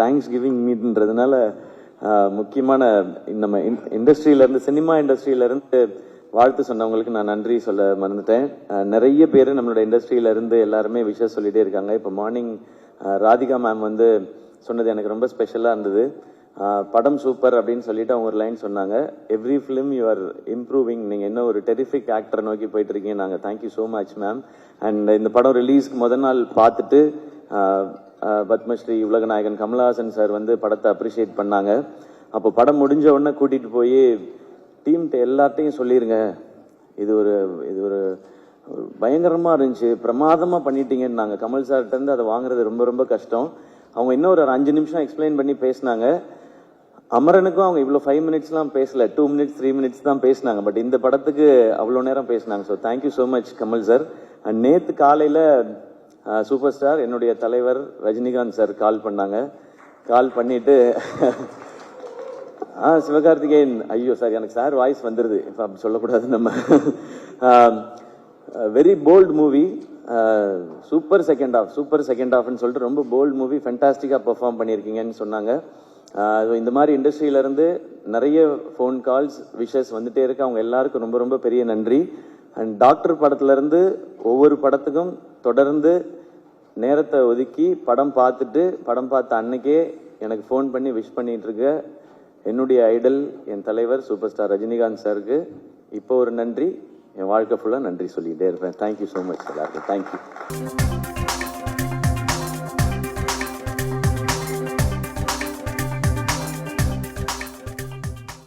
Thanks giving மீட்ன்றதுனால முக்கியமான நம்ம இண்டஸ்ட்ரியிலேருந்து cinema இண்டஸ்ட்ரியிலேருந்து வாழ்த்து சொன்னவங்களுக்கு நான் நன்றி சொல்ல மறந்துட்டேன். நிறைய பேர் நம்மளோட இண்டஸ்ட்ரியிலேருந்து எல்லாருமே விஷயம் சொல்லிகிட்டே இருக்காங்க. இப்போ மார்னிங் ராதிகா மேம் வந்து சொன்னது எனக்கு ரொம்ப ஸ்பெஷலாக இருந்தது. படம் சூப்பர் அப்படின்னு சொல்லிட்டு அவங்க ஒரு லைன் சொன்னாங்க, every film you are improving, நீங்கள் என்ன ஒரு டெரிஃபிக் ஆக்டரை நோக்கி போயிட்டு இருக்கீங்க. நாங்கள் thank you so much ma'am. And இந்த படம் ரிலீஸ்க்கு முதல் நாள் பார்த்துட்டு பத்மஸ்ரீ உலகநாயகன் கமலஹாசன் சார் வந்து படத்தை அப்ரிஷியேட் பண்ணாங்க. அப்போ படம் முடிஞ்ச உடனே கூட்டிகிட்டு போய் டீம்கிட்ட எல்லார்ட்டையும் சொல்லிடுங்க, இது ஒரு பயங்கரமாக இருந்துச்சு, பிரமாதமாக பண்ணிட்டீங்கன்னு. நாங்கள் கமல் சார்கிட்டருந்து அதை வாங்குறது ரொம்ப ரொம்ப கஷ்டம். அவங்க இன்னும் ஒரு 5 நிமிஷம் எக்ஸ்பிளைன் பண்ணி பேசினாங்க. அமரனுக்கும் அவங்க இவ்வளோ 5 மினிட்ஸ்லாம் பேசல, 2 மினிட்ஸ் 3 மினிட்ஸ் தான் பேசினாங்க. பட் இந்த படத்துக்கு அவ்வளோ நேரம் பேசினாங்க. So thank you so much Kamal sir. And நேற்று காலையில் சூப்பர் ஸ்டார் என்னுடைய தலைவர் ரஜினிகாந்த் சார் கால் பண்ணாங்க. கால் பண்ணிட்டு சிவகார்த்திகேயன், ஐயோ சார் எனக்கு சார் வாய்ஸ் வந்துடுது, இப்போ அப்படி சொல்லக்கூடாது நம்ம. Very bold movie, super second ஹாஃப்னு சொல்லிட்டு ரொம்ப போல்ட் மூவி, ஃபென்டாஸ்டிக்காக பெர்ஃபார்ம் பண்ணியிருக்கீங்கன்னு சொன்னாங்க. இந்த மாதிரி இண்டஸ்ட்ரியிலேருந்து நிறைய ஃபோன் கால்ஸ் விஷஸ் வந்துட்டே இருக்கு. அவங்க எல்லாருக்கும் ரொம்ப ரொம்ப பெரிய நன்றி. அண்ட் டாக்டர் படத்துலேருந்து ஒவ்வொரு படத்துக்கும் தொடர்ந்து நேரத்தை ஒதுக்கி படம் பார்த்த அன்னைக்கே எனக்கு ஃபோன் பண்ணி விஷ் பண்ணிட்டு இருக்க என்னுடைய ஐடல் என் தலைவர் சூப்பர் ஸ்டார் ரஜினிகாந்த் சாருக்கு இப்போ ஒரு நன்றி, என் வாழ்க்கை ஃபுல்லாக நன்றி சொல்லிக்கிட்டே இருப்பேன். தேங்க்யூ ஸோ மச் எல்லாருக்கும். தேங்க்யூ.